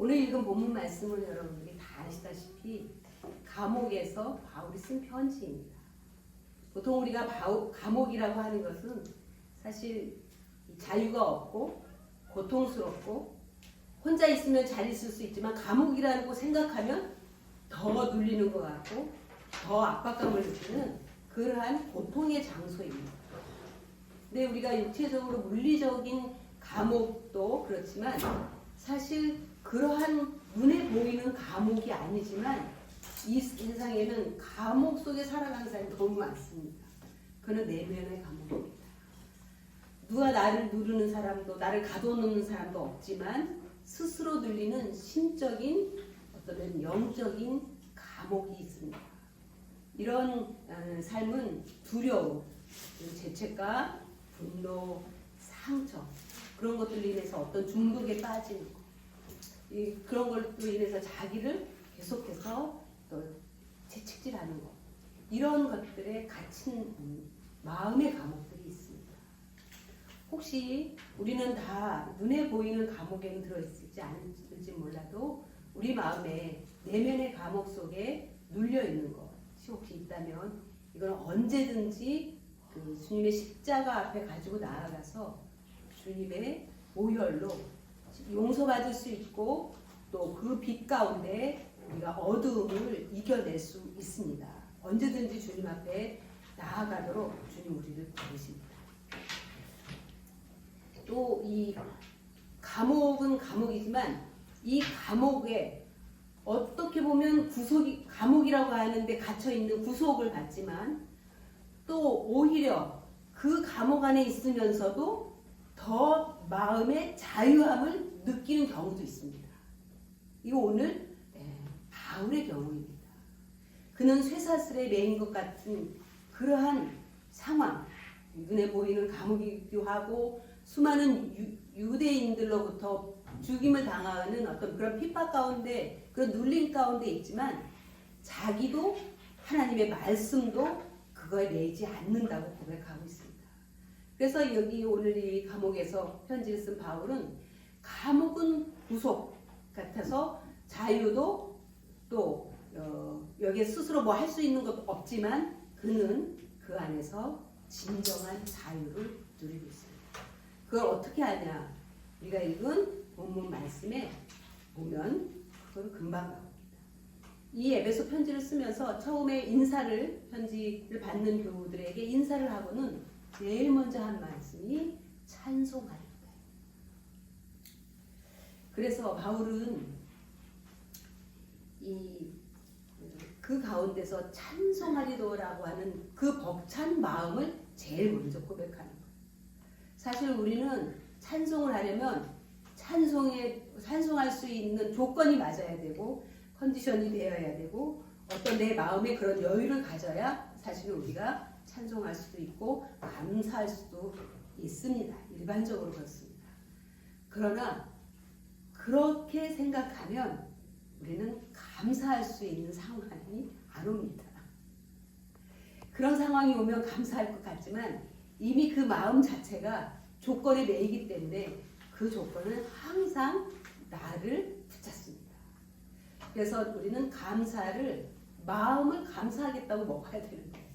오늘 읽은 본문 말씀은 여러분들이 다 아시다시피 감옥에서 바울이 쓴 편지입니다. 보통 우리가 감옥이라고 하는 것은 사실 자유가 없고 고통스럽고 혼자 있으면 잘 있을 수 있지만 감옥이라는 거 생각하면 더 눌리는 것 같고 더 압박감을 느끼는 그러한 고통의 장소입니다. 근데 우리가 육체적으로 물리적인 감옥도 그렇지만 사실 그러한 눈에 보이는 감옥이 아니지만 이 세상에는 감옥 속에 살아가는 사람이 너무 많습니다. 그는 내면의 감옥입니다. 누가 나를 누르는 사람도 나를 가둬놓는 사람도 없지만 스스로 눌리는 심적인 어떤 영적인 감옥이 있습니다. 이런 삶은 두려움, 죄책감, 분노, 상처 그런 것들로 인해서 어떤 중독에 빠지는 것 그런 걸로 인해서 자기를 계속해서 또 채찍질하는 것 이런 것들에 갇힌 마음의 감옥들이 있습니다. 혹시 우리는 다 눈에 보이는 감옥에는 들어있지 않을지 몰라도 우리 마음에 내면의 감옥 속에 눌려있는 것이 혹시 있다면 이건 언제든지 그 주님의 십자가 앞에 가지고 나아가서 주님의 보혈로 용서받을 수 있고 또 그 빛 가운데 우리가 어두움을 이겨낼 수 있습니다. 언제든지 주님 앞에 나아가도록 주님 우리를 부르십니다. 또 이 감옥은 감옥이지만 이 감옥에 어떻게 보면 감옥이라고 하는데 갇혀 있는 구속을 받지만 또 오히려 그 감옥 안에 있으면서도 더 마음의 자유함을 느끼는 경우도 있습니다. 이거 오늘 바울의 경우입니다. 그는 쇠사슬에 매인 것 같은 그러한 상황, 눈에 보이는 감옥이기도 하고 수많은 유대인들로부터 죽임을 당하는 어떤 그런 핍박 가운데 그런 눌림 가운데 있지만 자기도 하나님의 말씀도 그거에 매이지 않는다고 고백하고 있습니다. 그래서 여기 오늘 이 감옥에서 편지를 쓴 바울은 감옥은 구속 같아서 자유도 또 여기에 스스로 뭐 할 수 있는 것도 없지만 그는 그 안에서 진정한 자유를 누리고 있습니다. 그걸 어떻게 하냐? 우리가 읽은 본문 말씀에 보면 그걸 금방 나옵니다. 이 에베소 편지를 쓰면서 처음에 편지를 받는 교우들에게 인사를 하고는 제일 먼저 한 말씀이 찬송하리로다. 그래서 바울은 그 가운데서 찬송하리로라고 하는 그 벅찬 마음을 제일 먼저 고백하는 거예요. 사실 우리는 찬송을 하려면 찬송할 수 있는 조건이 맞아야 되고 컨디션이 되어야 되고 어떤 내 마음에 그런 여유를 가져야 사실 우리가 찬송할 수도 있고 감사할 수도 있습니다. 일반적으로 그렇습니다. 그러나 그렇게 생각하면 우리는 감사할 수 있는 상황이 안 옵니다. 그런 상황이 오면 감사할 것 같지만 이미 그 마음 자체가 조건에 매이기 때문에 그 조건은 항상 나를 붙잡습니다. 그래서 우리는 마음을 감사하겠다고 먹어야 되는 거예요.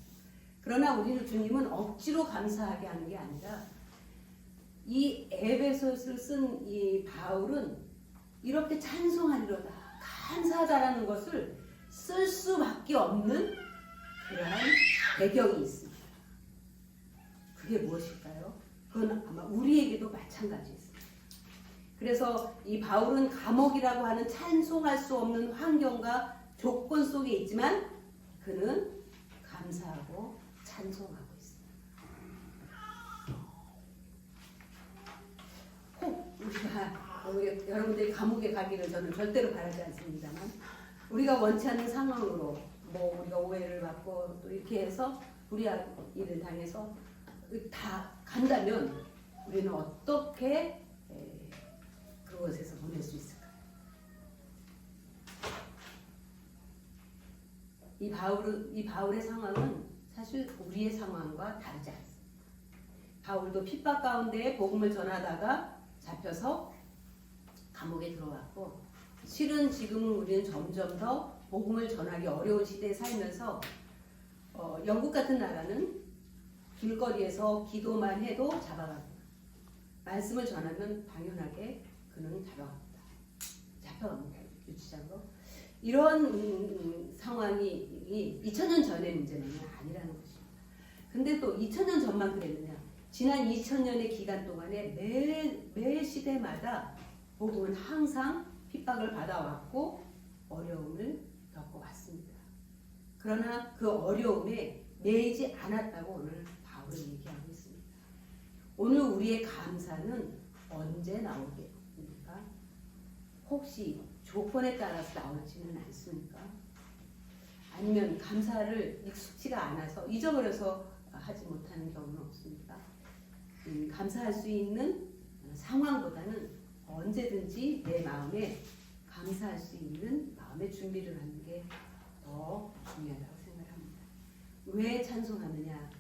그러나 우리는 주님은 억지로 감사하게 하는 게 아니라 이 에베소서를 쓴 이 바울은 이렇게 찬송하리로다 감사하다라는 것을 쓸 수밖에 없는 그러한 배경이 있습니다. 그게 무엇일까요? 그건 아마 우리에게도 마찬가지였습니다. 그래서 이 바울은 감옥이라고 하는 찬송할 수 없는 환경과 조건 속에 있지만 그는 감사하고 찬송하고 있습니다. 혹 우리가 여러분들이 감옥에 가기를 저는 절대로 바라지 않습니다만 우리가 원치 않는 상황으로 우리가 오해를 받고 또 이렇게 해서 불의한 일을 당해서 다 간다면 우리는 어떻게 그곳에서 보낼 수 있을까요? 이 바울의 상황은 사실 우리의 상황과 다르지 않습니다. 바울도 핍박 가운데 복음을 전하다가 잡혀서 감옥에 들어왔고 실은 지금은 우리는 점점 더 복음을 전하기 어려운 시대에 살면서 영국 같은 나라는 길거리에서 기도만 해도 잡아갑니다. 말씀을 전하면 당연하게 그는 잡혀갑니다. 유치장으로. 이런 상황이 2000년 전의 문제는 아니라는 것입니다. 근데 또 2000년 전만 그랬느냐? 지난 2000년의 기간 동안에 매 시대마다 복음은 항상 핍박을 받아왔고 어려움을 겪어왔습니다. 그러나 그 어려움에 매이지 않았다고 오늘 바울은 얘기하고 있습니다. 오늘 우리의 감사는 언제 나오겠습니까? 혹시 조건에 따라서 나오지는 않습니까? 아니면 감사를 익숙지가 않아서 잊어버려서 하지 못하는 경우는 없습니까? 감사할 수 있는 상황보다는 언제든지 내 마음에 감사할 수 있는 마음의 준비를 하는 게 더 중요하다고 생각합니다. 왜 찬송하느냐?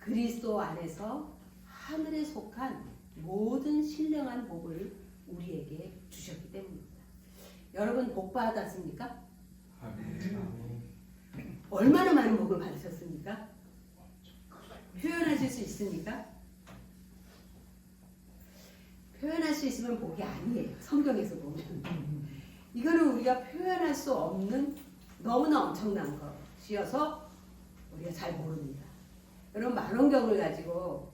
그리스도 안에서 하늘에 속한 모든 신령한 복을 우리에게 주셨기 때문입니다. 여러분 복 받았습니까? 얼마나 많은 복을 받으셨습니까? 표현하실 수 있습니까? 표현할 수 있으면 복이 아니에요. 성경에서 보면. 이거는 우리가 표현할 수 없는 너무나 엄청난 것이어서 우리가 잘 모릅니다. 여러분 만원경을 가지고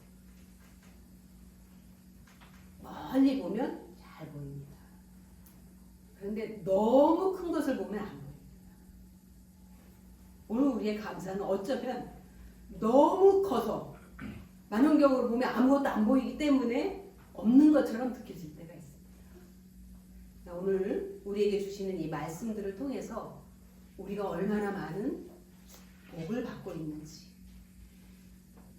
멀리 보면 잘 보입니다. 그런데 너무 큰 것을 보면 안 보입니다. 오늘 우리의 감사는 어쩌면 너무 커서 만원경으로 보면 아무것도 안 보이기 때문에 없는 것처럼 느껴질 때가 있습니다. 오늘 우리에게 주시는 이 말씀들을 통해서 우리가 얼마나 많은 복을 받고 있는지,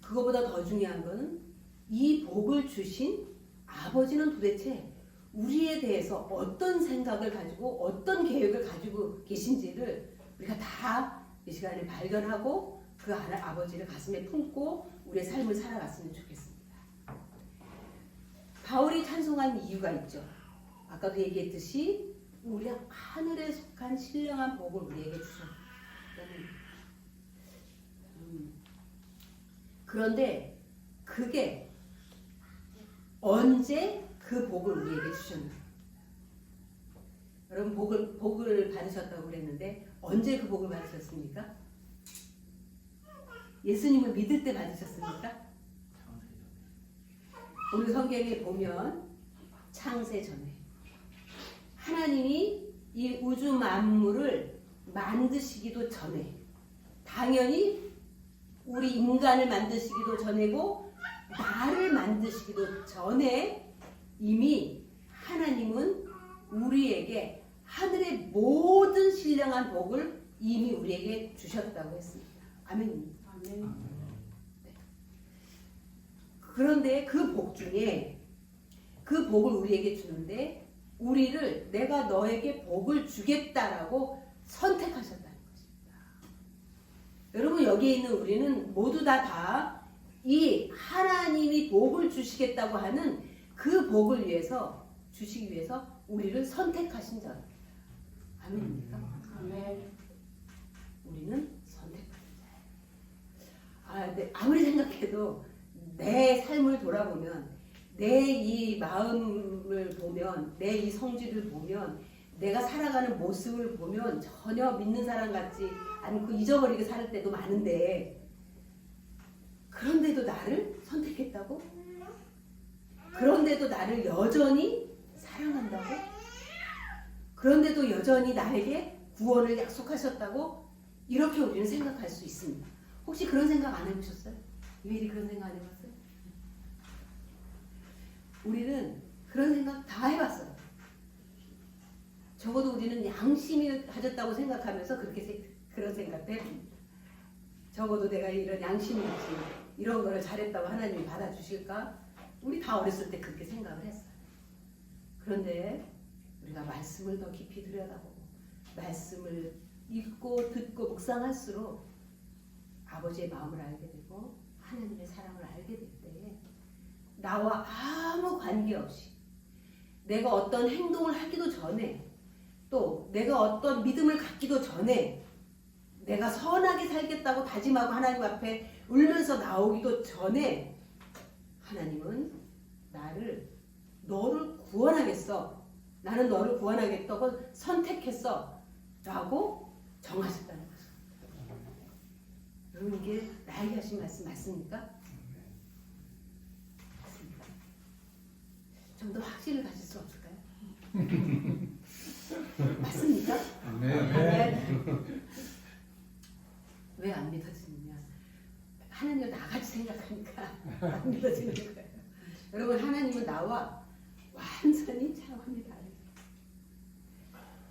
그거보다 더 중요한 것은 이 복을 주신 아버지는 도대체 우리에 대해서 어떤 생각을 가지고 어떤 계획을 가지고 계신지를 우리가 다 이 시간에 발견하고 그 아버지를 가슴에 품고 우리의 삶을 살아갔으면 좋겠습니다. 바울이 찬송한 이유가 있죠. 아까도 얘기했듯이 우리 하늘에 속한 신령한 복을 우리에게 주셨다는. 그런데 그게 언제 그 복을 우리에게 주셨나요? 여러분 복을 받으셨다고 그랬는데 언제 그 복을 받으셨습니까? 예수님을 믿을 때 받으셨습니까? 오늘 성경에 보면 창세 전에 하나님이 이 우주 만물을 만드시기도 전에, 당연히 우리 인간을 만드시기도 전에고 나를 만드시기도 전에 이미 하나님은 우리에게 하늘의 모든 신령한 복을 이미 우리에게 주셨다고 했습니다. 아멘입니다. 아멘. 네. 그런데 그 복 중에 그 복을 우리에게 주는데 우리를 내가 너에게 복을 주겠다라고 선택하셨다는 것입니다. 여러분 여기에 있는 우리는 모두 다 이 하나님이 복을 주시겠다고 하는 그 복을 위해서 주시기 위해서 우리를 선택하신 자입니다. 아멘입니까? 아멘. 우리는 선택받은 자예요. 네, 아무리 생각해도 내 삶을 돌아보면 내 이 마음을 보면 내 이 성질을 보면 내가 살아가는 모습을 보면 전혀 믿는 사람 같지 않고 잊어버리게 살 때도 많은데 그런데도 나를 선택했다고? 그런데도 나를 여전히 사랑한다고? 그런데도 여전히 나에게 구원을 약속하셨다고? 이렇게 우리는 생각할 수 있습니다. 혹시 그런 생각 안 해보셨어요? 왜 그런 생각 안 해봤어요? 우리는 그런 생각 다 해봤어요. 적어도 우리는 양심이 가졌다고 생각하면서 그런 생각도 해봅니다. 적어도 내가 이런 양심이 있지, 이런 거를 잘했다고 하나님이 받아주실까? 우리 다 어렸을 때 그렇게 생각을 했어요. 그런데 우리가 말씀을 더 깊이 들여다보고 말씀을 읽고 듣고 묵상할수록 아버지의 마음을 알게 되고 하나님의 사랑을 알게 될 때에 나와 아무 관계없이 내가 어떤 행동을 하기도 전에 또 내가 어떤 믿음을 갖기도 전에 내가 선하게 살겠다고 다짐하고 하나님 앞에 울면서 나오기도 전에 하나님은 너를 구원하겠어. 나는 너를 구원하겠다고 선택했어. 라고 정하셨다는 거죠. 여러분 이게 나에게 하신 말씀 맞습니까? 맞습니다. 좀 더 확신을 가질 수 없을까요? 맞습니까? 네. 왜 안 믿어지느냐? 하나님을 나같이 생각하니까 안 믿어지는 거예요. 여러분 하나님은 나와 완전히 차원이 다르다.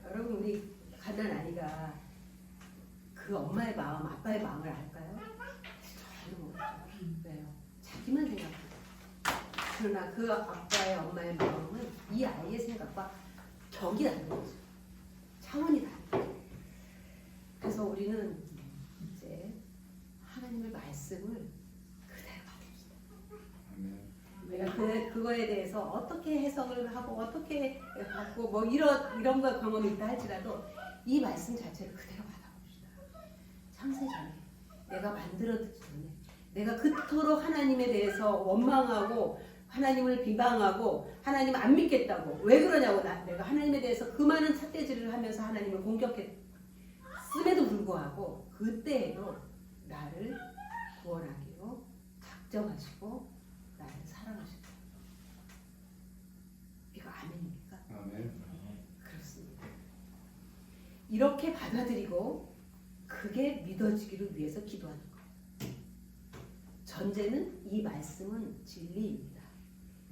여러분 우리 갓난아이가 그 엄마의 마음, 아빠의 마음을 알까요? 전혀 모르죠. 왜요? 자기만 생각해요. 그러나 그 아빠의 엄마의 마음은 이 아이의 생각과 격이 다른 거죠. 차원이 다른 거죠. 그래서 우리는 이제 하나님의 말씀을 그대로 받읍시다. 내가 그거에 대해서 어떻게 해석을 하고 어떻게 받고 뭐 이런 거 경험이 있다 할지라도 이 말씀 자체를 그대로 받아봅시다. 창세전에 내가 만들어지기 전에 내가 그토록 하나님에 대해서 원망하고 하나님을 비방하고 하나님 안 믿겠다고 왜 그러냐고 내가 하나님에 대해서 그 많은 삿대질을 하면서 하나님을 공격했음에도 불구하고 그때에도 나를 구원하기로 작정하시고 나를 사랑하셨다. 이거 아멘입니까? 아멘. 그렇습니다. 이렇게 받아들이고 그게 믿어지기를 위해서 기도하는 거예요. 전제는 이 말씀은 진리입니다.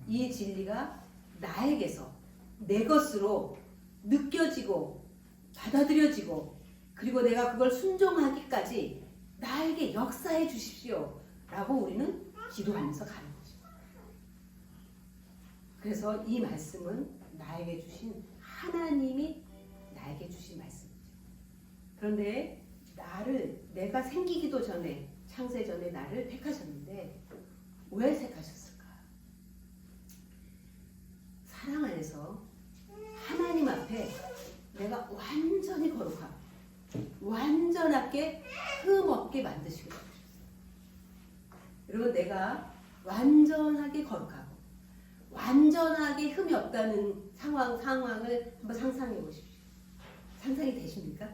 이 진리가 나에게서 내 것으로 느껴지고 받아들여지고 그리고 내가 그걸 순종하기까지 나에게 역사해 주십시오 라고 우리는 기도하면서 가는 거죠. 그래서 이 말씀은 나에게 주신 하나님이 나에게 주신 말씀이죠. 그런데 내가 생기기도 전에 창세 전에 나를 택하셨는데 왜 택하셨을까? 사랑 안에서 하나님 앞에 내가 완전히 거룩하고 완전하게 흠없게 만드시고 싶으셨어요. 여러분 내가 완전하게 거룩하고 완전하게 흠이 없다는 상황을 한번 상상해 보십시오. 상상이 되십니까?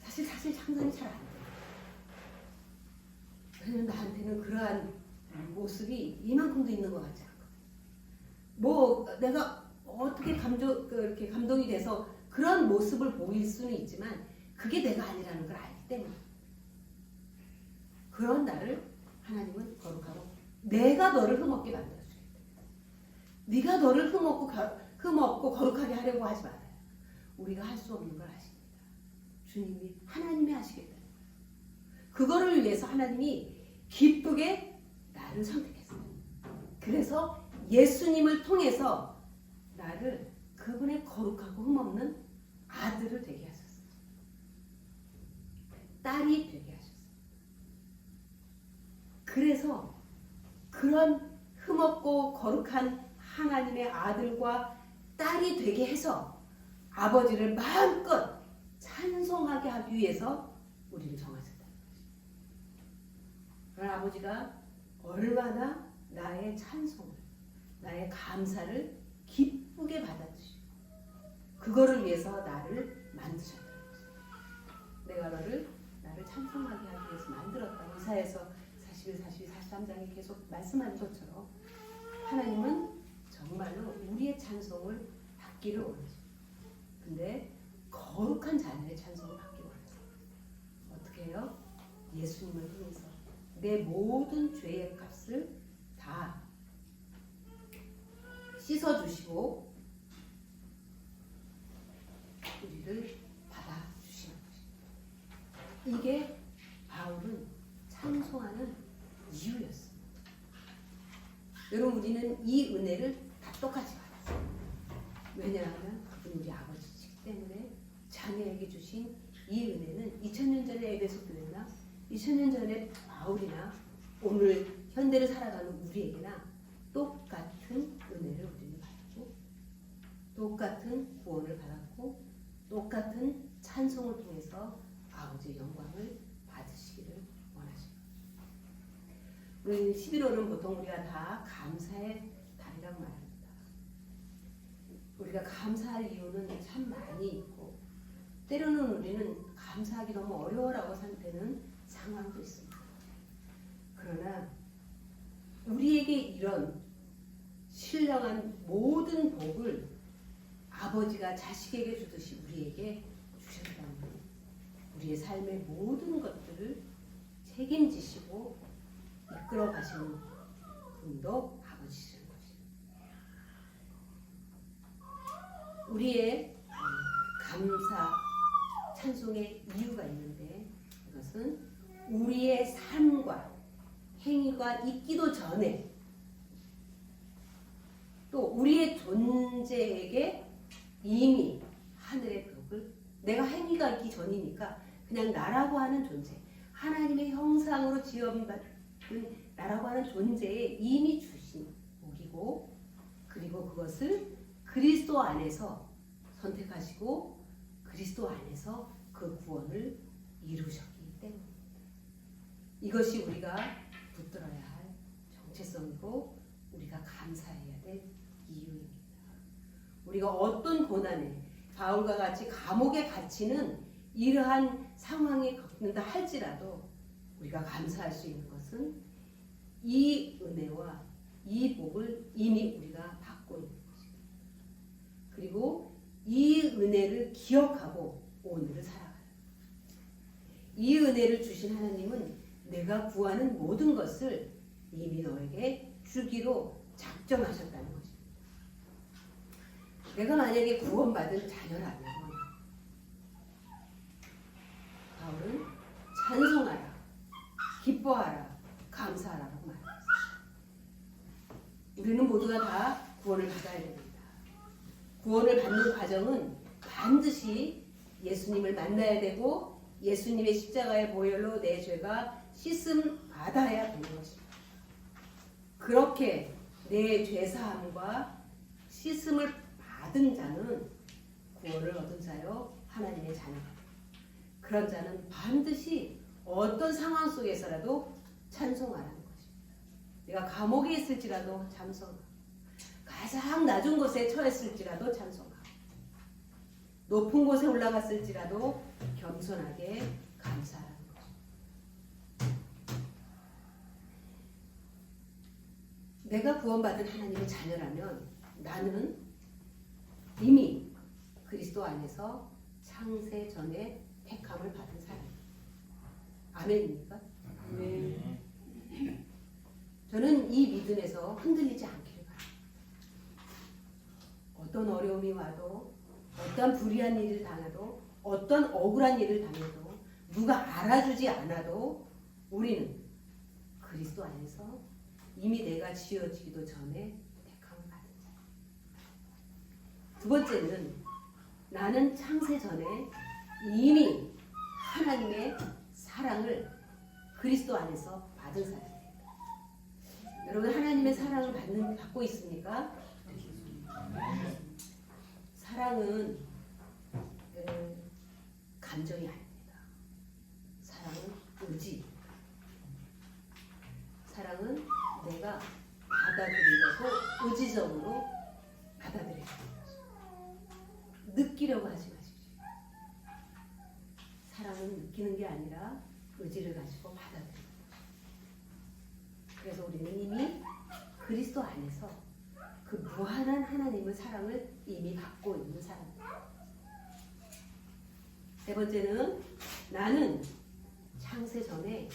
사실 상상이 잘 안 돼요. 왜냐면 나한테는 그러한 모습이 이만큼도 있는 것 같지 않거든요. 뭐 내가 어떻게 이렇게 감동이 돼서 그런 모습을 보일 수는 있지만 그게 내가 아니라는 걸 알기 때문에 그런 나를 하나님은 거룩하고 내가 너를 흠없게 만들어주겠다. 네가 너를 흠없고 거룩하게 하려고 하지 말아요. 우리가 할 수 없는 걸 하십니다. 주님이 하나님이 하시겠다는 거예요. 그거를 위해서 하나님이 기쁘게 나를 선택했어요. 그래서 예수님을 통해서 나를 그분의 거룩하고 흠없는 아들을 되게 하셨어요. 딸이 되게 하셨어요. 그래서 그런 흠없고 거룩한 하나님의 아들과 딸이 되게 해서 아버지를 마음껏 찬송하게 하기 위해서 우리를 정하셨다는 것입니다. 그런 아버지가 얼마나 나의 찬송을, 나의 감사를 기쁘게 받아주시고 그거를 위해서 나를 만드셨다는 것입니다. 내가 나를 찬송하게 하기 위해서 만들었다고 이사야서 41, 42, 43장에 계속 말씀하는 것처럼 하나님은 정말로 우리의 찬송을 받기를 원하십니다. 근데 거룩한 자녀의 찬송을 받기 원하세요. 어떻게 해요? 예수님을 통해서 내 모든 죄의 값을 다 씻어주시고 우리를 받아주시는 것입니다. 이게 바울은 찬송하는 이유였습니다. 여러분 우리는 이 은혜를 다 똑같이 받았어요. 왜냐하면 그분 우리 아버지시기 때문에 자녀에게 주신 이 은혜는 2000년 전에 에베소 교회나 2000년 전에 바울이나 오늘 현대를 살아가는 우리에게나 똑같은 은혜를 우리는 받고 똑같은 구원을 받았고 똑같은 찬송을 통해서 아버지의 영광을 받으시기를 원하십니다. 우리 11월은 보통 우리가 다 감사의 달이라고 말합니다. 우리가 감사할 이유는 참 많이 있고 때로는 우리는 감사하기 너무 어려워라고 생각되는 상황도 있습니다. 그러나 우리에게 이런 신령한 모든 복을 아버지가 자식에게 주듯이 우리에게 주셨다면 우리의 삶의 모든 것들을 책임지시고 이끌어 가시는 분도 아버지시는 것입니다. 우리의 감사 찬송의 이유가 있는데 이것은 우리의 삶과 행위가 있기도 전에 또 우리의 존재에게 이미 하늘의 벽을 내가 행위가 있기 전이니까 그냥 나라고 하는 존재 하나님의 형상으로 지음받은 나라고 하는 존재에 이미 주신 복이고 그리고 그것을 그리스도 안에서 선택하시고 그리스도 안에서 그 구원을 이루셨기 때문입니다. 이것이 우리가 붙들어야 할 정체성이고 우리가 감사해야 될 이유입니다. 우리가 어떤 고난에 바울과 같이 감옥에 갇히는 이러한 상황에 겪는다 할지라도 우리가 감사할 수 있는 것은 이 은혜와 이 복을 이미 우리가 받고 있는 것입니다. 그리고 이 은혜를 기억하고 오늘을 살아가요. 이 은혜를 주신 하나님은 내가 구하는 모든 것을 이미 너에게 주기로 작정하셨다는 것입니다. 내가 만약에 구원받은 자녀라면 바울은 찬송하라, 기뻐하라, 감사하라고 말합니다. 우리는 모두가 다 구원을 받아야 됩니다. 구원을 받는 과정은 반드시 예수님을 만나야 되고 예수님의 십자가의 보혈로 내 죄가 씻음 받아야 되는 것입니다. 그렇게 내 죄사함과 씻음을 받은 자는 구원을 얻은 자요 하나님의 자녀가 그런 자는 반드시 어떤 상황 속에서라도 찬송하라는 것입니다. 내가 감옥에 있을지라도 찬송하고 가장 낮은 곳에 처했을지라도 찬송하고 높은 곳에 올라갔을지라도 겸손하게 감사하라는 것입니다. 내가 구원받은 하나님의 자녀라면 나는 이미 그리스도 안에서 창세 전에 택함을 받은 사람입니다. 아멘입니까? 아멘. 저는 이 믿음에서 흔들리지 않기를 바랍니다. 어떤 어려움이 와도 어떤 불의한 일을 당해도 어떤 억울한 일을 당해도 누가 알아주지 않아도 우리는 그리스도 안에서 이미 내가 지어지기도 전에 택함을 받은 자. 두 번째는 나는 창세 전에 이미 하나님의 사랑을 그리스도 안에서 받은 사람입니다. 여러분 하나님의 사랑을 받고 있습니까? 사랑은 감정이 아닙니다. 사랑은 의지. 사랑은 내가 받아들이려고 의지적으로 받아들여야 합니다. 느끼려고 하지 마십시오. 사랑은 느끼는 게 아니라 의지를 가지고 받아들입니다. 그래서 우리는 이미 그리스도 안에서 그 무한한 하나님의 사랑을 이미 받고 있는 사람입니다. 세 번째는 나는 창세 전에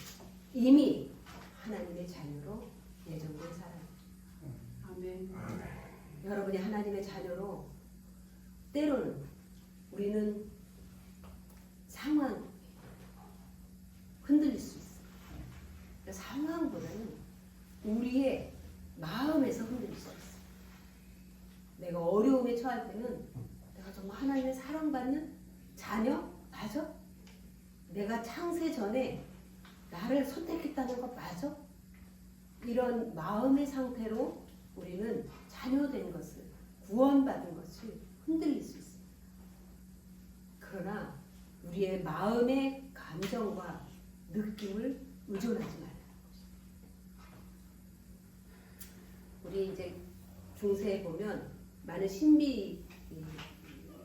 이미 하나님의 자녀로 예정된 사람입니다. 아멘. 여러분이 하나님의 자녀로 때로는 우리는 상황 흔들릴 수 있어요. 상황보다는 우리의 마음에서 흔들릴 수 있어요. 내가 어려움에 처할 때는 내가 정말 하나님의 사랑받는 자녀? 맞아? 내가 창세 전에 나를 선택했다는 것 맞아? 이런 마음의 상태로 우리는 자녀된 것을 구원받은 것을 흔들릴 수 있습니다. 그러나 우리의 마음의 감정과 느낌을 의존하지 말라는 것입니다. 우리 이제 중세에 보면 많은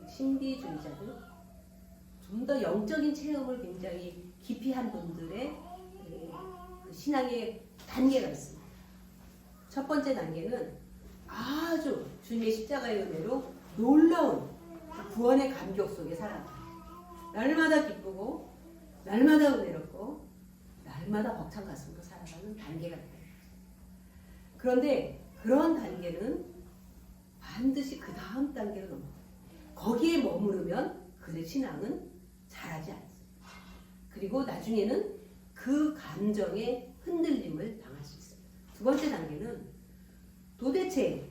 신비주의자들 좀 더 영적인 체험을 굉장히 깊이 한 분들의 신앙의 단계가 있습니다. 첫 번째 단계는 아주 주님의 십자가의 은혜로 놀라운 구원의 감격 속에 살아가요. 날마다 기쁘고 날마다 은혜롭고 날마다 벅찬 가슴으로 살아가는 단계가 돼요. 그런데 그런 단계는 반드시 그 다음 단계로 넘어가요. 거기에 머무르면 그의 신앙은 자라지 않습니다. 그리고 나중에는 그 감정의 흔들림을 당할 수 있습니다. 두 번째 단계는 도대체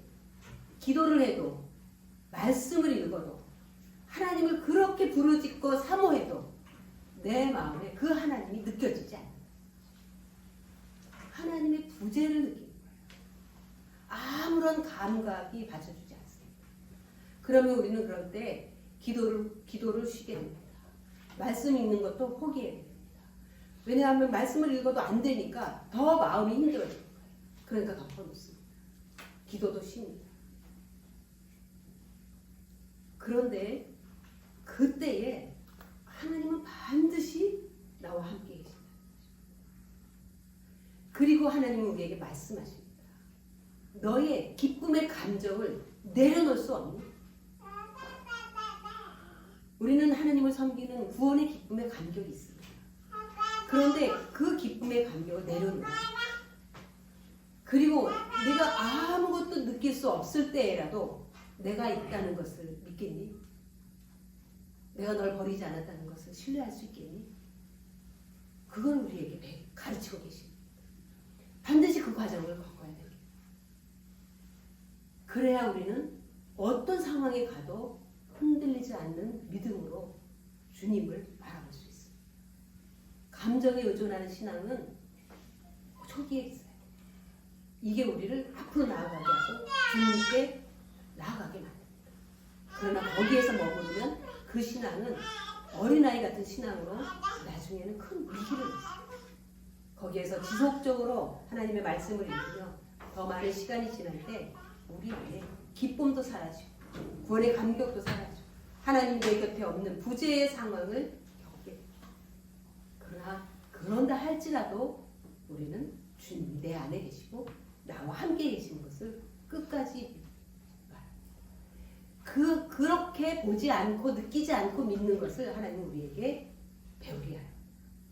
기도를 해도 말씀을 읽어도 하나님을 그렇게 부르짖고 사모해도 내 마음에 그 하나님이 느껴지지 않는다. 하나님의 부재를 느끼는 거예요. 아무런 감각이 받쳐주지 않습니다. 그러면 우리는 그럴 때 기도를 쉬게 됩니다. 말씀 읽는 것도 포기해야 됩니다. 왜냐하면 말씀을 읽어도 안 되니까 더 마음이 힘들어져요. 그러니까 덮어놓습니다. 기도도 쉽니다. 그런데 그때에 하나님은 반드시 나와 함께 계신다. 그리고 하나님은 우리에게 말씀하십니다. 너의 기쁨의 감정을 내려놓을 수 없니? 우리는 하나님을 섬기는 구원의 기쁨의 감격이 있습니다. 그런데 그 기쁨의 감격을 내려놓아요. 그리고 내가 아무것도 느낄 수 없을 때라도 내가 있다는 것을 믿겠니? 내가 널 버리지 않았다는 것을 신뢰할 수 있겠니? 그건 우리에게 가르치고 계십니다. 반드시 그 과정을 겪어야 됩니다. 그래야 우리는 어떤 상황에 가도 흔들리지 않는 믿음으로 주님을 바라볼 수 있습니다. 감정에 의존하는 신앙은 초기에 있어요. 이게 우리를 앞으로 나아가게 하고 주님께 나아가게 만듭니다. 그러나 거기에서 머무르면 그 신앙은 어린아이 같은 신앙으로 나중에는 큰 위기를 낳습니다. 거기에서 지속적으로 하나님의 말씀을 읽으며 더 많은 시간이 지날 때 우리 안에 기쁨도 사라지고 구원의 감격도 사라지고 하나님 내 곁에 없는 부재의 상황을 겪게 됩니다. 그러나 그런다 할지라도 우리는 주님 내 안에 계시고 나와 함께 계신 것을 끝까지 바랍니다. 그렇게 보지 않고 느끼지 않고 믿는 것을 하나님은 우리에게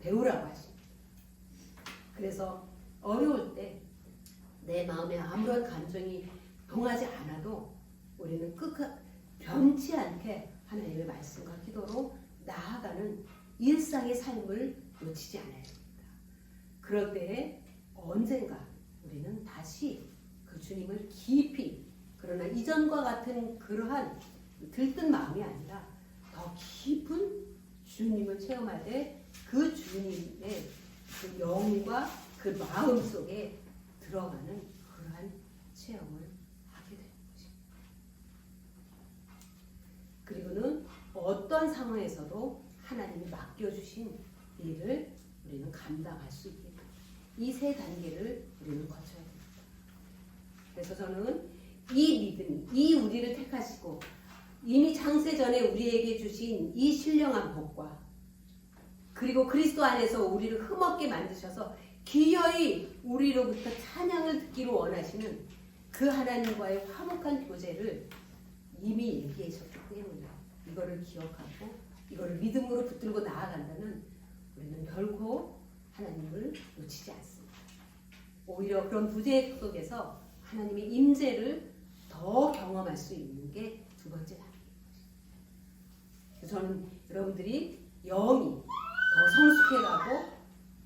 배우라고 하십니다. 그래서 어려울 때 내 마음에 아무런 감정이 동하지 않아도 우리는 변치 않게 하나님의 말씀과 기도로 나아가는 일상의 삶을 놓치지 않아야 됩니다. 그럴 때에 언젠가 우리는 다시 그 주님을 깊이, 그러나 이전과 같은 그러한 들뜬 마음이 아니라 더 깊은 주님을 체험하되 그 주님의 그 영과 그 마음 속에 들어가는 그러한 체험을 하게 되는 것입니다. 그리고는 어떤 상황에서도 하나님이 맡겨주신 일을 우리는 감당할 수 있게 됩니다. 이 세 단계를 우리는 거쳐야 됩니다. 그래서 저는 이 믿음, 이 우리를 택하시고 이미 창세전에 우리에게 주신 이 신령한 복과 그리고 그리스도 안에서 우리를 흠없게 만드셔서 기어이 우리로부터 찬양을 듣기로 원하시는 그 하나님과의 화목한 교제를 이미 얘기하셨기 때문에 이거를 기억하고 이거를 믿음으로 붙들고 나아간다면 우리는 결코 하나님을 놓치지 않습니다. 오히려 그런 부재 속에서 하나님의 임재를 더 경험할 수 있는 게 두 번째 단계입니다. 저는 여러분들이 영이 더 성숙해가고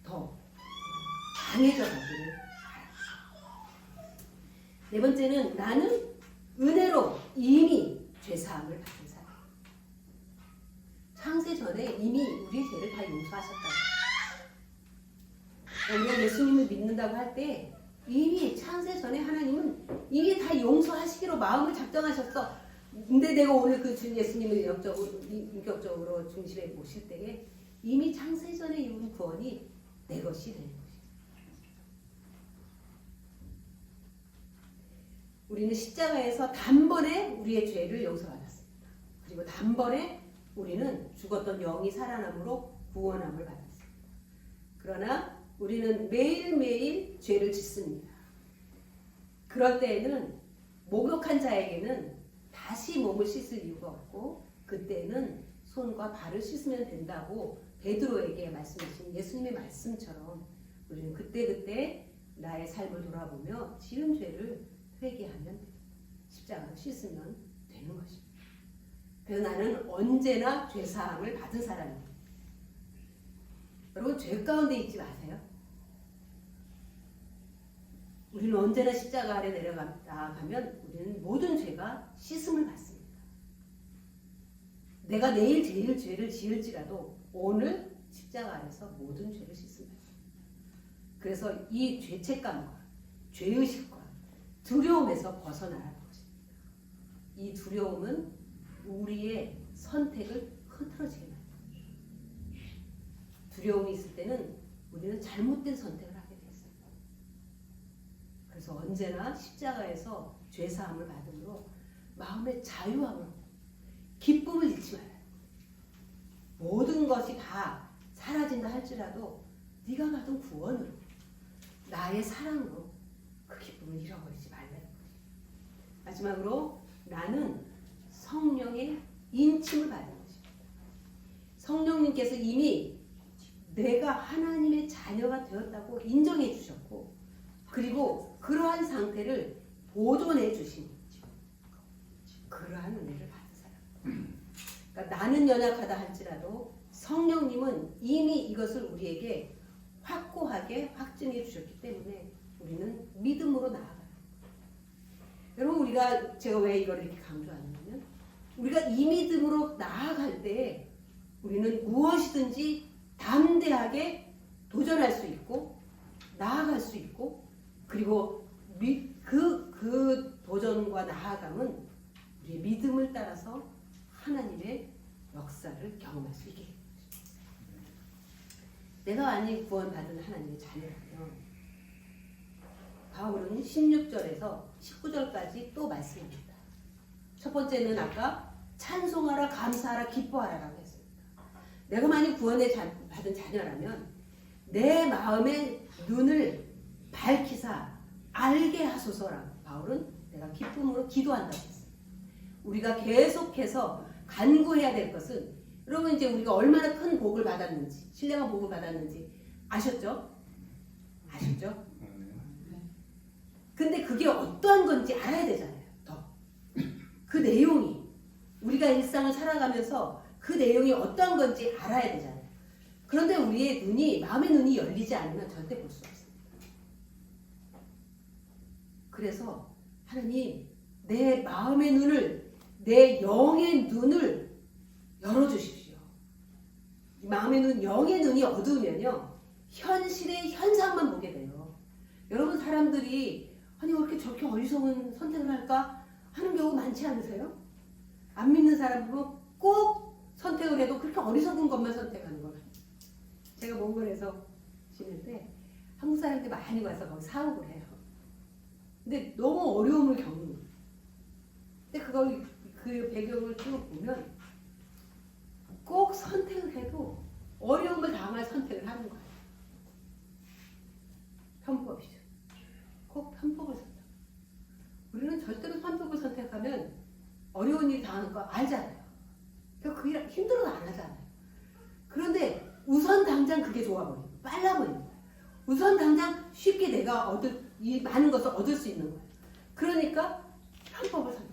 더 강해져 가기를 바랍니다. 네 번째는 나는 은혜로 이미 죄사함을 받은 사람. 창세 전에 이미 우리 죄를 다 용서하셨다고. 우리가 예수님을 믿는다고 할 때 이미 창세 전에 하나님은 이미 다 용서하시기로 마음을 작정하셨어. 근데 내가 오늘 그 주 예수님을 인격적으로 중심에 모실 때에 이미 창세전에 이룬 구원이 내 것이 되는 것이죠. 우리는 십자가에서 단번에 우리의 죄를 용서받았습니다. 그리고 단번에 우리는 죽었던 영이 살아남으로 구원함을 받았습니다. 그러나 우리는 매일매일 죄를 짓습니다. 그럴 때에는 목욕한 자에게는 다시 몸을 씻을 이유가 없고 그때는 손과 발을 씻으면 된다고 베드로에게 말씀하신 예수님의 말씀처럼 우리는 그때그때 나의 삶을 돌아보며 지은 죄를 회개하면 십자가로 씻으면 되는 것입니다. 그래서 나는 언제나 죄사함을 받은 사람입니다. 여러분 죄 가운데 있지 마세요. 우리는 언제나 십자가 아래 내려가면 우리는 모든 죄가 씻음을 받습니다. 내가 내일 제일 죄를 지을지라도 오늘 십자가 아래서 모든 죄를 씻습니다. 그래서 이 죄책감과 죄의식과 두려움에서 벗어나라는 것입니다. 이 두려움은 우리의 선택을 흐트러지게 만듭니다. 두려움이 있을 때는 우리는 잘못된 선택을 하게 됐어요. 그래서 언제나 십자가에서 죄사함을 받음으로 마음의 자유함을 기쁨을 잃지 말아요. 모든 것이 다 사라진다 할지라도 네가 받은 구원으로 나의 사랑으로 그 기쁨을 잃어버리지 말라는 거예요. 마지막으로 나는 성령의 인침을 받은 것입니다. 성령님께서 이미 내가 하나님의 자녀가 되었다고 인정해 주셨고 그리고 그러한 상태를 보존해 주신 거죠. 그러한 은혜를 받은 사람. 그러니까 나는 연약하다 할지라도 성령님은 이미 이것을 우리에게 확고하게 확증해 주셨기 때문에 우리는 믿음으로 나아가요. 여러분 제가 왜 이걸 이렇게 강조하냐면 우리가 이 믿음으로 나아갈 때 우리는 무엇이든지 담대하게 도전할 수 있고 나아갈 수 있고 그리고 그 도전과 나아감은 우리의 믿음을 따라서 하나님의 역사를 경험할 수 있게 됩니다. 내가 만약 구원받은 하나님의 자녀라면 바울은 16절에서 19절까지 또 말씀합니다. 첫 번째는 아까 찬송하라 감사하라 기뻐하라라고 했습니다. 내가 만약 구원을 받은 자녀라면 내 마음의 눈을 밝히사 알게 하소서라고 바울은 내가 기쁨으로 기도한다고 했습니다. 우리가 계속해서 간구해야 될 것은 여러분 이제 우리가 얼마나 큰 복을 받았는지 신령한 복을 받았는지 아셨죠? 아셨죠? 근데 그게 어떠한 건지 알아야 되잖아요. 더. 그 내용이 우리가 일상을 살아가면서 그 내용이 어떠한 건지 알아야 되잖아요. 그런데 우리의 눈이 마음의 눈이 열리지 않으면 절대 볼 수 없습니다. 그래서 하나님 내 마음의 눈을 내 영의 눈을 열어주십시오. 마음의 눈, 영의 눈이 어두우면요 현실의 현상만 보게 돼요. 여러분 사람들이 아니 왜 이렇게 저렇게 어리석은 선택을 할까 하는 경우 많지 않으세요? 안 믿는 사람은 꼭 선택을 해도 그렇게 어리석은 것만 선택하는 거예요. 제가 몽골에서 지낼 한국 사람들이 많이 와서 거기 사업을 해요. 근데 너무 어려움을 겪는 거예요. 근데 그 배경을 쭉 보면 꼭 선택을 해도 어려움을 당할 선택을 하는 거예요. 편법이죠. 꼭 편법을 선택. 우리는 절대로 편법을 선택하면 어려운 일 당하는 거 알잖아요. 그러니까 그 일 힘들어도 안 하잖아요. 그런데 우선 당장 그게 좋아버려요. 빨라버려요. 우선 당장 쉽게 내가 이 많은 것을 얻을 수 있는 거예요. 그러니까 편법을 선택.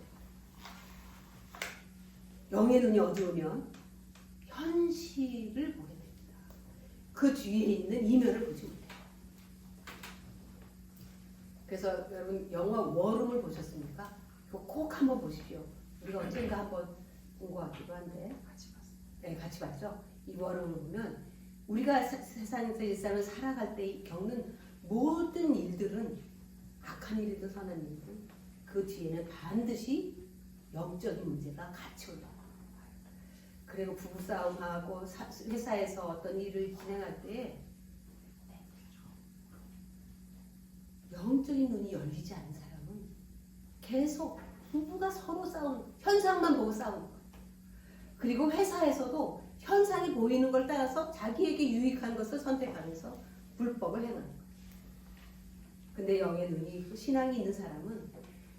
영의 눈이 어두우면 현실을 보게 됩니다. 그 뒤에 있는 이면을 보지 못해요. 그래서 여러분 영화 워룸을 보셨습니까? 그거 꼭 한번 보십시오. 우리가 언젠가 한번 본 것 같기도 한데 같이 봤어요. 네, 같이 봤죠. 이 워룸을 보면 우리가 세상에서 일상을 살아갈 때 겪는 모든 일들은 악한 일이든 선한 일이든 그 뒤에는 반드시 영적인 문제가 같이 올라와요. 그리고 부부싸움하고 회사에서 어떤 일을 진행할 때 영적인 눈이 열리지 않은 사람은 계속 부부가 서로 싸우는 현상만 보고 싸우는 거예요. 그리고 회사에서도 현상이 보이는 걸 따라서 자기에게 유익한 것을 선택하면서 불법을 행하는 거예요. 근데 영의 눈이 있고 신앙이 있는 사람은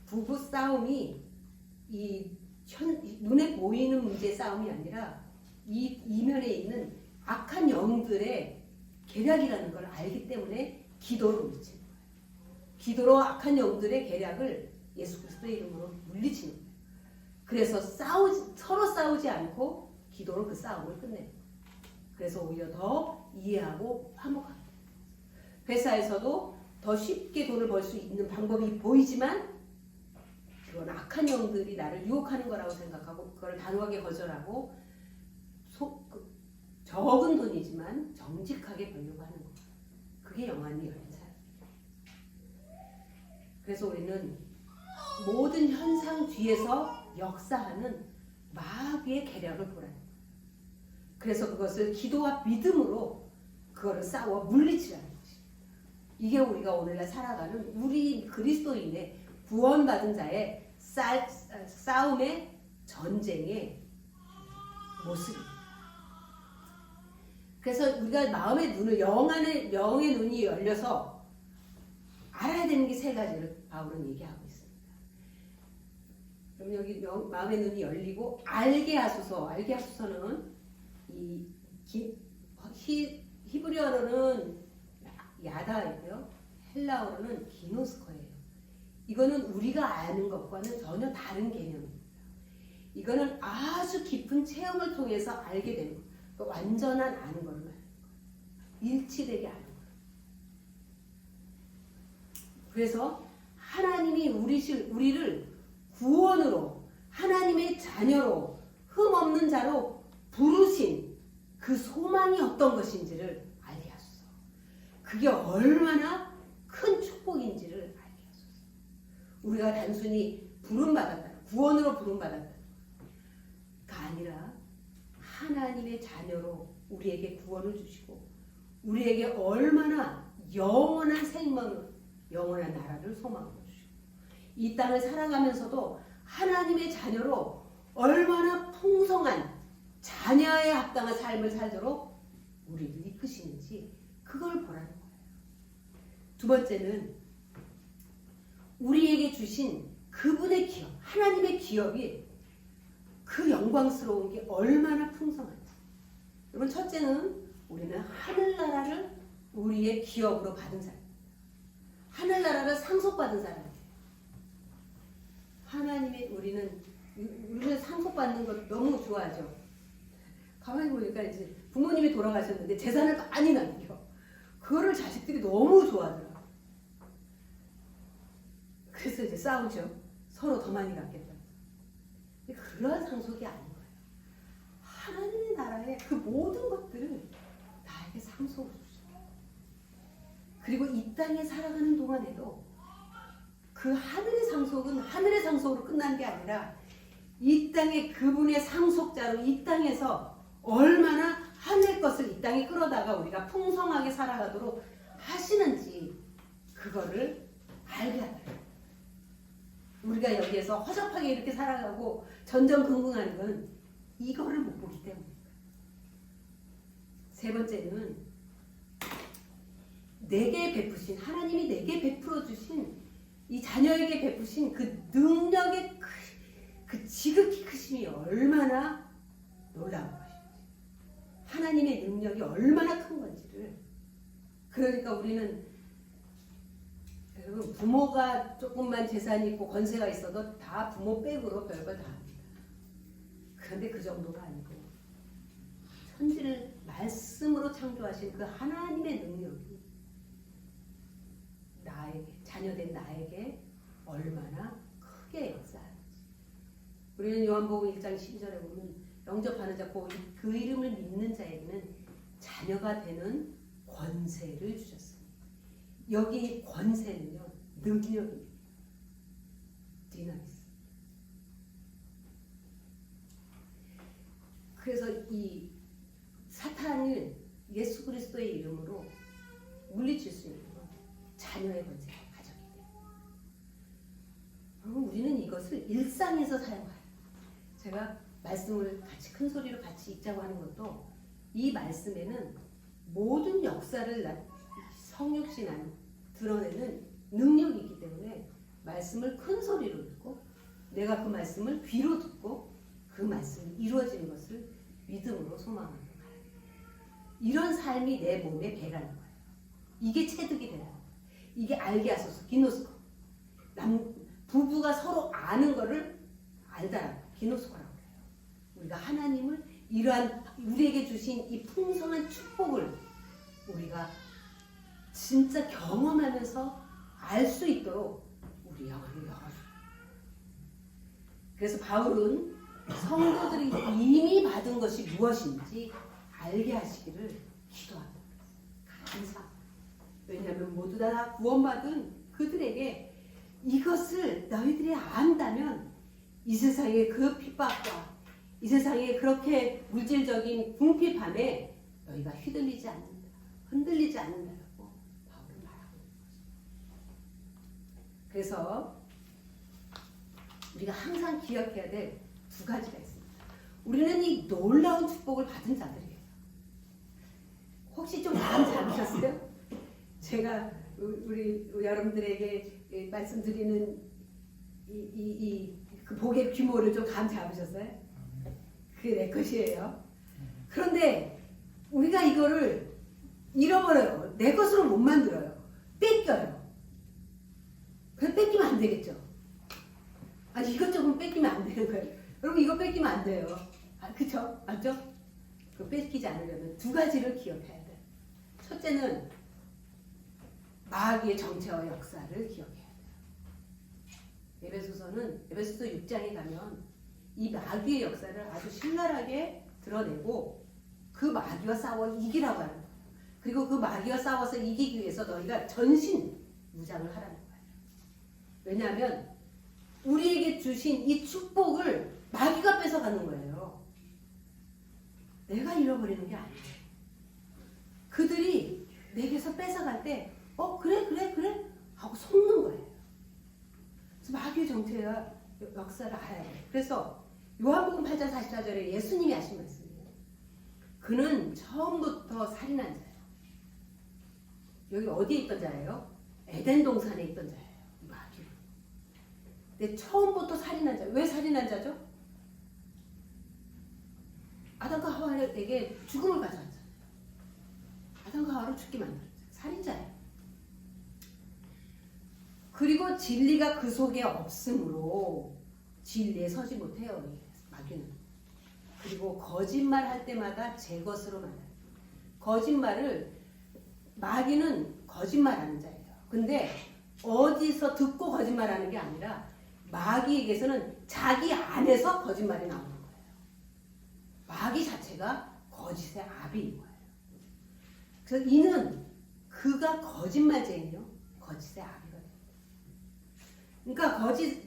부부 싸움이 눈에 보이는 문제의 싸움이 아니라 이 이면에 있는 악한 영들의 계략이라는 걸 알기 때문에 기도로 물리치는 거예요. 기도로 악한 영들의 계략을 예수 그리스도의 이름으로 물리치는 거예요. 그래서 서로 싸우지 않고 기도로 그 싸움을 끝내는 거예요. 그래서 오히려 더 이해하고 화목합니다. 회사에서도 더 쉽게 돈을 벌 수 있는 방법이 보이지만 그건 악한 영들이 나를 유혹하는 거라고 생각하고 그걸 단호하게 거절하고 적은 돈이지만 정직하게 벌려고 하는 거예요. 그게 영안이 열린 사람이에요. 그래서 우리는 모든 현상 뒤에서 역사하는 마귀의 계략을 보라는 거예요. 그래서 그것을 기도와 믿음으로 그거를 싸워 물리치라는 것입니다. 이게 우리가 오늘날 살아가는 우리 그리스도인의 구원받은 자의 싸움의 전쟁의 모습입니다. 그래서 우리가 마음의 눈을 영의 눈이 열려서 알아야 되는 게 세 가지를 바울은 얘기하고 있습니다. 그럼 여기 마음의 눈이 열리고 알게 하소서. 알게 하소서는 히브리어로는 야다이고요. 헬라어로는 기노스코예요. 이거는 우리가 아는 것과는 전혀 다른 개념입니다. 이거는 아주 깊은 체험을 통해서 알게 되는 거예요. 그러니까 완전한 아는 걸 말하는 거예요. 일치되게 아는 거예요. 그래서 하나님이 우리를 구원으로 하나님의 자녀로 흠없는 자로 부르신 그 소망이 어떤 것인지를 알게 하소서. 그게 얼마나 큰 축복인지를 알게 하소서. 우리가 단순히 부름받았다, 구원으로 부름받았다가 아니라 하나님의 자녀로 우리에게 구원을 주시고 우리에게 얼마나 영원한 생명을, 영원한 나라를 소망으로 주시고 이 땅을 살아가면서도 하나님의 자녀로 얼마나 풍성한 자녀에 합당한 삶을 살도록 우리를 이끄시는지 그걸 보라는 거예요. 두 번째는 우리에게 주신 그분의 기업, 하나님의 기업이 그 영광스러운 게 얼마나 풍성한지. 여러분, 첫째는 우리는 하늘나라를 우리의 기업으로 받은 사람, 하늘나라를 상속받은 사람이에요. 하나님의 우리는 상속받는 걸 너무 좋아하죠. 가만히 보니까 이제 부모님이 돌아가셨는데 재산을 많이 남겨. 그거를 자식들이 너무 좋아하더라고요. 그래서 이제 싸우죠. 서로 더 많이 갖겠다. 그러한 상속이 아닌 거예요. 하나님의 나라의 그 모든 것들을 나에게 상속으로 주셔요. 그리고 이 땅에 살아가는 동안에도 그 하늘의 상속은 하늘의 상속으로 끝난 게 아니라 이 땅에 그분의 상속자로 이 땅에서 얼마나 하늘 것을 이 땅에 끌어다가 우리가 풍성하게 살아가도록 하시는지 그거를 알게 하더라고요. 우리가 여기에서 허접하게 이렇게 살아가고 전전긍긍하는 건 이거를 못 보기 때문입니다. 세 번째는 내게 베푸신, 하나님이 내게 베풀어 주신 이 자녀에게 베푸신 그 능력의 그 지극히 크심이 얼마나 놀라운 것인지, 하나님의 능력이 얼마나 큰 건지를. 그러니까 우리는 여러분, 부모가 조금만 재산이 있고 권세가 있어도 다 부모 백으로 별걸 다 합니다. 그런데 그 정도가 아니고 천지를 말씀으로 창조하신 그 하나님의 능력이 나에게, 자녀된 나에게 얼마나 크게 역사하는지. 우리는 요한복음 1장 12절에 보면 영접하는 자, 그 이름을 믿는 자에게는 자녀가 되는 권세를 주셨습니다. 여기 권세는요, 능력입니다. 디나미스. 그래서 이 사탄을 예수 그리스도의 이름으로 물리칠 수 있는 건 자녀의 권세가 가졌기 때문에. 그럼 우리는 이것을 일상에서 사용해요. 제가 말씀을 같이 큰 소리로 같이 읽자고 하는 것도 이 말씀에는 모든 역사를 성육신 안 드러내는 능력이 있기 때문에 말씀을 큰 소리로 읽고 내가 그 말씀을 귀로 듣고 그 말씀이 이루어지는 것을 믿음으로 소망하는 거예요. 이런 삶이 내 몸에 배라는 거예요. 이게 체득이 되는 거예요. 이게 알게 하소서 기노스코. 부부가 서로 아는 거를 알다라고 기노스코라고 해요. 우리가 하나님을 이러한 우리에게 주신 이 풍성한 축복을 우리가 진짜 경험하면서 알 수 있도록 우리 영혼을 열어줘요. 그래서 바울은 성도들이 이미 받은 것이 무엇인지 알게 하시기를 기도합니다. 감사. 왜냐하면 모두 다 구원받은 그들에게 이것을 너희들이 안다면 이 세상의 그 핍박과 이 세상의 그렇게 물질적인 궁핍함에 너희가 휘둘리지 않는다. 흔들리지 않는다라고 바울은 말하고 있는 것입니다. 그래서 우리가 항상 기억해야 될 두 가지가 있습니다. 우리는 이 놀라운 축복을 받은 자들이에요. 혹시 좀 감 잡으셨어요? 제가 우리 여러분들에게 말씀드리는 그 복의 규모를 좀 감 잡으셨어요? 그게 내 것이에요. 그런데 우리가 이거를 잃어버려요. 내 것으로 못 만들어요. 뺏겨요. 그래서 뺏기면 안 되겠죠. 아니 이것저것 뺏기면 안 되는 거예요. 여러분 이거 뺏기면 안 돼요. 그쵸? 맞죠? 그거 뺏기지 않으려면 두 가지를 기억해야 돼요. 첫째는 마귀의 정체와 역사를 기억해야 돼요. 에베소서 6장에 가면 이 마귀의 역사를 아주 신랄하게 드러내고 그 마귀와 싸워 이기라고 하는 거예요. 그리고 그 마귀와 싸워서 이기기 위해서 너희가 전신 무장을 하라는 거예요. 왜냐하면 우리에게 주신 이 축복을 마귀가 뺏어가는 거예요. 내가 잃어버리는 게 아니에요. 그들이 내게서 뺏어갈 때 그래 하고 속는 거예요. 그래서 마귀의 정체와 역사를 알아야 돼요. 그래서 요한복음 8장 44절에 예수님이 하신 말씀이에요. 그는 처음부터 살인한 자예요. 여기 어디에 있던 자예요? 에덴 동산에 있던 자예요. 이 마귀. 근데 처음부터 살인한 자. 왜 살인한 자죠? 아담과 하와에게 죽음을 가져왔잖아요. 아담과 하와를 죽게 만들었잖아요. 살인자예요. 그리고 진리가 그 속에 없으므로 진리에 서지 못해요. 마귀는. 그리고 거짓말 할 때마다 제 것으로 말해요. 거짓말을 마귀는 거짓말하는 자예요. 근데 어디서 듣고 거짓말하는 게 아니라 마귀에게서는 자기 안에서 거짓말이 나오는 거예요. 마귀 자체가 거짓의 아비인 거예요. 그래서 이는 그가 거짓말쟁이요 거짓의 아비가 됩니다.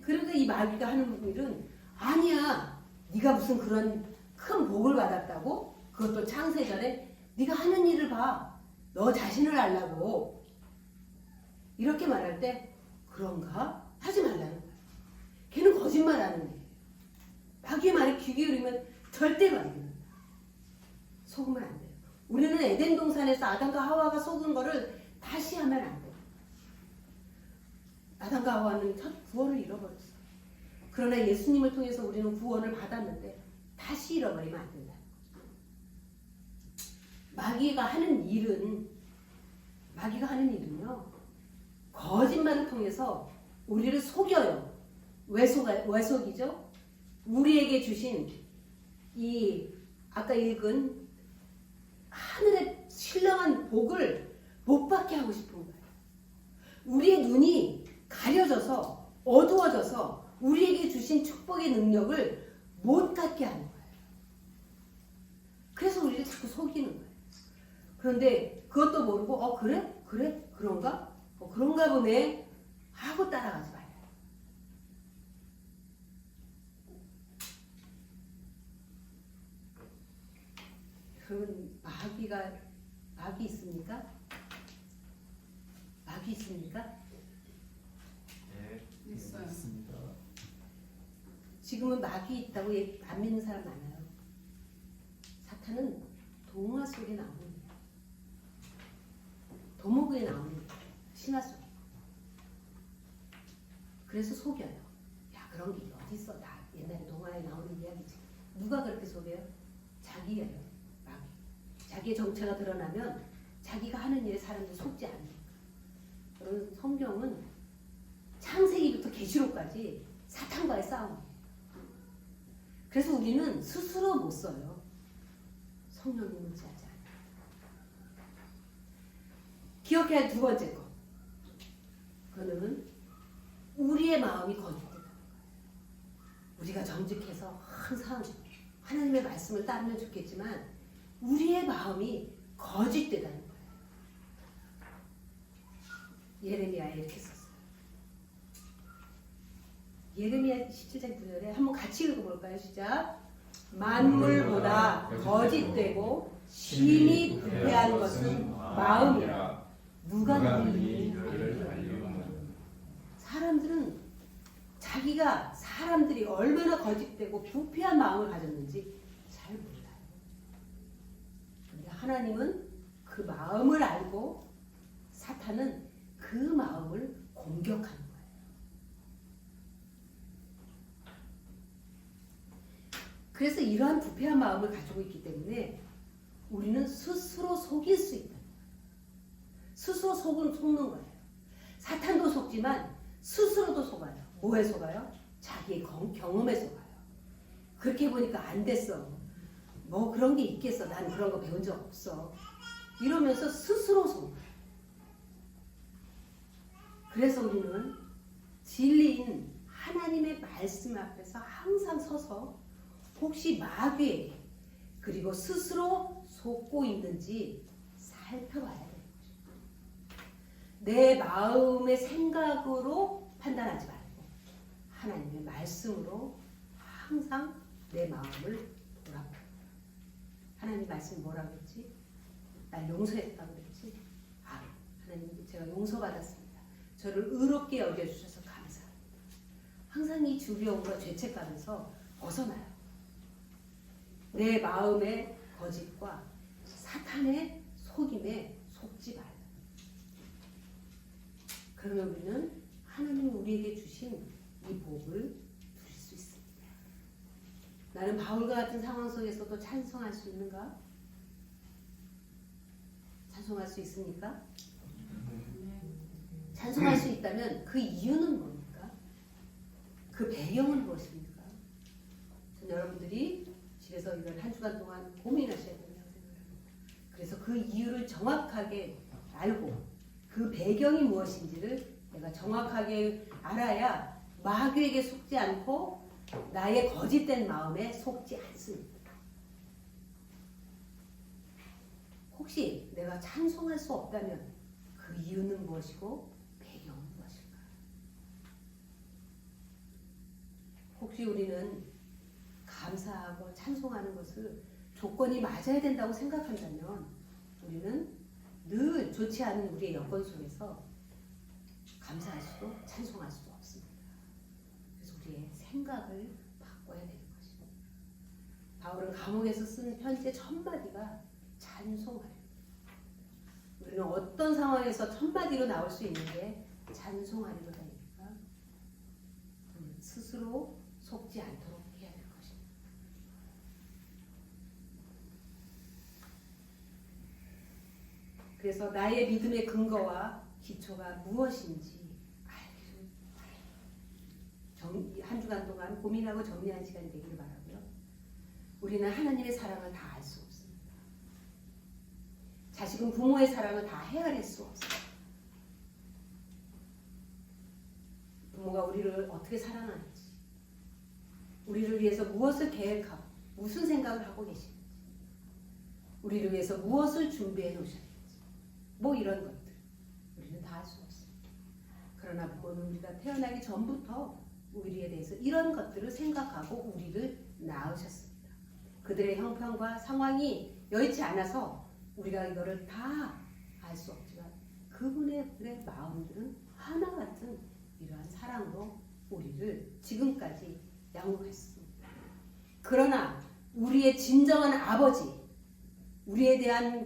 그러니까 이 마귀가 하는 일은 아니야. 네가 무슨 그런 큰 복을 받았다고? 그것도 창세전에 네가 하는 일을 봐. 너 자신을 알라고. 이렇게 말할 때 그런가? 하지 말라는 거야. 걔는 거짓말하는 거예요. 마귀의 말에 귀 기울이면 절대로 안 됩니다. 속으면 안 돼요. 우리는 에덴 동산에서 아담과 하와가 속은 거를 다시 하면 안 돼요. 아담과 하와는 첫 구원을 잃어버렸어요. 그러나 예수님을 통해서 우리는 구원을 받았는데 다시 잃어버리면 안 된다. 마귀가 하는 일은요, 거짓말을 통해서 우리를 속여요. 왜 속이죠? 우리에게 주신 이 아까 읽은 하늘의 신령한 복을 못 받게 하고 싶은 거예요. 우리의 눈이 가려져서 어두워져서 우리에게 주신 축복의 능력을 못 갖게 하는 거예요. 그래서 우리를 자꾸 속이는 거예요. 그런데 그것도 모르고 그래? 그런가? 그런가 보네 하고 따라가지 말아요. 그러면 마귀 있습니까? 마귀 있습니까? 네. 있어요. 있습니다. 지금은 마귀 있다고 안 믿는 사람 많아요. 사탄은 동화 속에 나오는 거예요. 도목에 나오는 거예요. 신화 속에. 그래서 속여요. 야, 그런 게 어디 있어? 나 옛날에 동화에 나오는 이야기지. 누가 그렇게 속여요? 자기예요. 마귀. 자기의 정체가 드러나면 자기가 하는 일에 사람들이 속지 않아요. 그런 성경은 창세기부터 계시록까지 사탄과의 싸움이에요. 그래서 우리는 스스로 못 써요. 성령님 의지하지 않아요. 기억해야 할 두 번째 거. 그거는 우리의 마음이 거짓되다는 거예요. 우리가 정직해서 항상 하나님의 말씀을 따르면 좋겠지만 우리의 마음이 거짓되다는 거예요. 예레미야에 이렇게 썼어요. 예레미야 17장 9절에 한번 같이 읽어볼까요? 시작. 만물보다 거짓되고 심히 부패한 것은 마음이라 누가 너희를 알리오노. 사람들은 자기가 사람들이 얼마나 거짓되고 부패한 마음을 가졌는지 잘 몰라요. 그런데 하나님은 그 마음을 알고 사탄은 그 마음을 공격하는 거예요. 그래서 이러한 부패한 마음을 가지고 있기 때문에 우리는 스스로 속일 수 있다. 스스로 속는 거예요. 사탄도 속지만 스스로도 속아요. 뭐에 속아요? 자기의 경험에 속아요. 그렇게 보니까 안 됐어. 뭐 그런 게 있겠어. 난 그런 거 배운 적 없어. 이러면서 스스로 속아요. 그래서 우리는 진리인 하나님의 말씀 앞에서 항상 서서 혹시 마귀에게 그리고 스스로 속고 있는지 살펴봐야 돼요. 내 마음의 생각으로 판단하지 말고 하나님의 말씀으로 항상 내 마음을 돌아봐요. 하나님 말씀 뭐라고 그랬지? 날 용서했다고 그랬지? 아, 하나님 제가 용서받았습니다. 저를 의롭게 여겨주셔서 감사합니다. 항상 이 두려움과 죄책감에서 벗어나요. 내 마음의 거짓과 사탄의 속임에 속지 말아요. 그러면 우리는 하나님이 우리에게 주신 이 복을 누릴 수 있습니다. 나는 바울과 같은 상황 속에서도 찬송할 수 있는가? 찬송할 수 있습니까? 찬송할 수 있다면 그 이유는 뭡니까? 그 배경은 무엇입니까? 전 여러분들이 집에서 이런 한 주간 동안 고민하셔야 된다고 생각합니다. 그래서 그 이유를 정확하게 알고 그 배경이 무엇인지를 내가 정확하게 알아야 마귀에게 속지 않고 나의 거짓된 마음에 속지 않습니다. 혹시 내가 찬송할 수 없다면 그 이유는 무엇이고 배경은 무엇일까? 혹시 우리는 감사하고 찬송하는 것을 조건이 맞아야 된다고 생각한다면 우리는 늘 좋지 않은 우리의 여건 속에서 감사할 수도 찬송할 수도 없습니다. 그래서 우리의 생각을 바꿔야 되는 것입니다. 바울은 감옥에서 쓴 편지의 첫 마디가 찬송하래요. 우리는 어떤 상황에서 첫 마디로 나올 수 있는 게 찬송하리로다니까 스스로 속지 않도록 해야 될 것입니다. 그래서 나의 믿음의 근거와 기초가 무엇인지 알기를 바랍니다. 한 주간 동안 고민하고 정리한 시간이 되기를 바라고요. 우리는 하나님의 사랑을 다 알 수 없습니다. 자식은 부모의 사랑을 다 헤아릴 수 없습니다. 부모가 우리를 어떻게 사랑하는지, 우리를 위해서 무엇을 계획하고 무슨 생각을 하고 계시는지, 우리를 위해서 무엇을 준비해 놓으셨는지, 뭐 이런 것들 우리는 다 알 수 없습니다. 그러나 부모는 우리가 태어나기 전부터 우리에 대해서 이런 것들을 생각하고 우리를 낳으셨습니다. 그들의 형편과 상황이 여의치 않아서 우리가 이거를 다 알 수 없지만 그분의 마음들은 하나 같은 이러한 사랑으로 우리를 지금까지 양육했습니다. 그러나 우리의 진정한 아버지, 우리의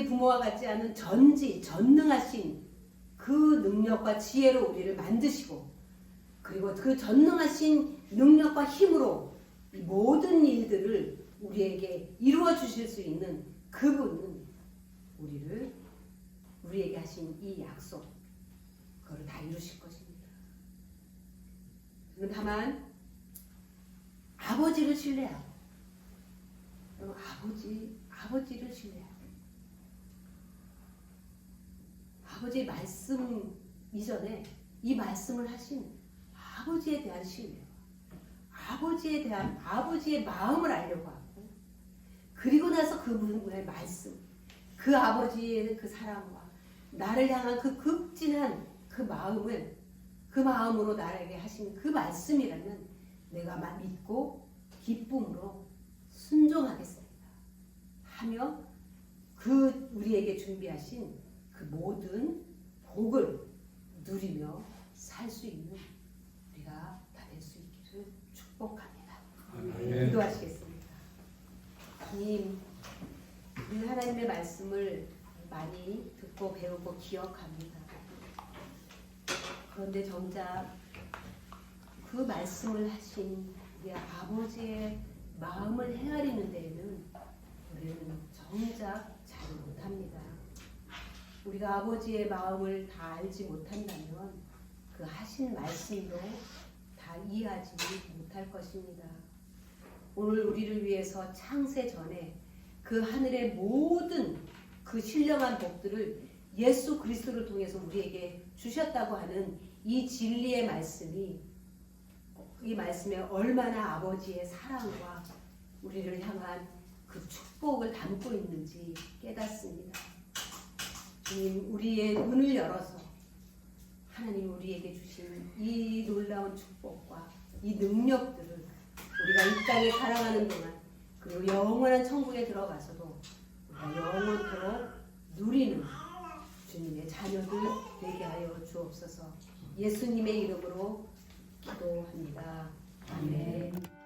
부모와 같지 않은 전능하신 그 능력과 지혜로 우리를 만드시고, 그리고 그 전능하신 능력과 힘으로 이 모든 일들을 우리에게 이루어 주실 수 있는 그분은 우리에게 하신 이 약속, 그걸 다 이루실 것입니다. 다만 아버지를 신뢰하고, 아버지를 신뢰하고, 아버지의 말씀 이전에 이 말씀을 하신 아버지에 대한 신뢰, 아버지의 마음을 알려고 하고, 그리고 나서 그분의 말씀, 그 아버지의 그 사랑과 나를 향한 그 극진한 그 마음으로 나에게 하신 그 말씀이라면 내가 믿고 기쁨으로 순종하겠습니다 하며, 그 우리에게 준비하신 그 모든 복을 누리며 살 수 있는 우리가 다 될 수 있기를 축복합니다. 기도하시겠습니다. 하나님, 우리 하나님의 말씀을 많이 듣고 배우고 기억합니다. 그런데 정작 그 말씀을 하신 우리 아버지의 마음을 헤아리는 데에는 우리는 정작 잘 못합니다. 우리가 아버지의 마음을 다 알지 못한다면 그 하신 말씀도 다 이해하지 못할 것입니다. 오늘 우리를 위해서 창세 전에 그 하늘의 모든 그 신령한 복들을 예수 그리스도를 통해서 우리에게 주셨다고 하는 이 진리의 말씀이, 이 말씀에 얼마나 아버지의 사랑과 우리를 향한 그 축복을 담고 있는지 깨닫습니다. 주님, 우리의 눈을 열어서 하나님 우리에게 주신 이 놀라운 축복과 이 능력들을 우리가 이 땅에 살아가는 동안, 그리고 영원한 천국에 들어가서도 우리가 영원토록 누리는 주님의 자녀들 되게 하여 주옵소서. 예수님의 이름으로 기도합니다. 아멘.